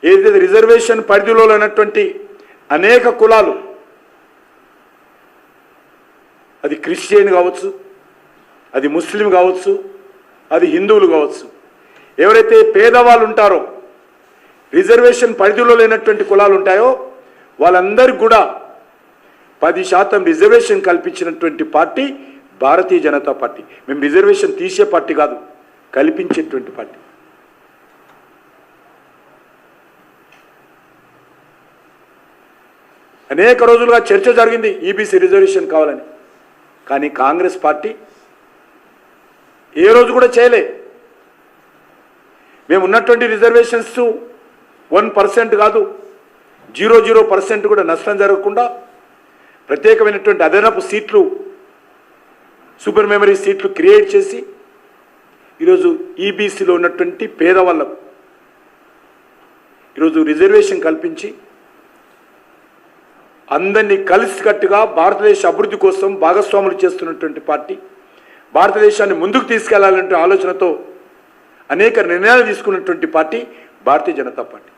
ఏదైతే రిజర్వేషన్ పరిధిలో ఉన్నటువంటి అనేక కులాలు, అది క్రిస్టియన్ కావచ్చు, అది ముస్లిం కావచ్చు, అది హిందువులు కావచ్చు, ఎవరైతే పేదవాళ్ళు ఉంటారో, రిజర్వేషన్ పరిధిలో లేనటువంటి కులాలు ఉంటాయో వాళ్ళందరికీ కూడా 10% రిజర్వేషన్ కల్పించినటువంటి పార్టీ భారతీయ జనతా పార్టీ. మేము రిజర్వేషన్ తీసే పార్టీ కాదు, కల్పించేటువంటి పార్టీ. అనేక రోజులుగా చర్చ జరిగింది ఈబీసీ రిజర్వేషన్ కావాలని, కానీ కాంగ్రెస్ పార్టీ ఏ రోజు కూడా చేయలే. మేము ఉన్నటువంటి రిజర్వేషన్స్ 1% కాదు, 0% కూడా నష్టం జరగకుండా ప్రత్యేకమైనటువంటి అదనపు సీట్లు, సూపర్ మెమరీ సీట్లు క్రియేట్ చేసి ఈరోజు ఈబీసీలో ఉన్నటువంటి పేదవాళ్ళకు ఈరోజు రిజర్వేషన్ కల్పించి అందరినీ కలిసికట్టుగా భారతదేశ అభివృద్ధి కోసం భాగస్వాములు చేస్తున్నటువంటి పార్టీ, భారతదేశాన్ని ముందుకు తీసుకెళ్లాలంటే ఆలోచనతో అనేక నిర్ణయాలు తీసుకున్నటువంటి పార్టీ భారతీయ జనతా పార్టీ.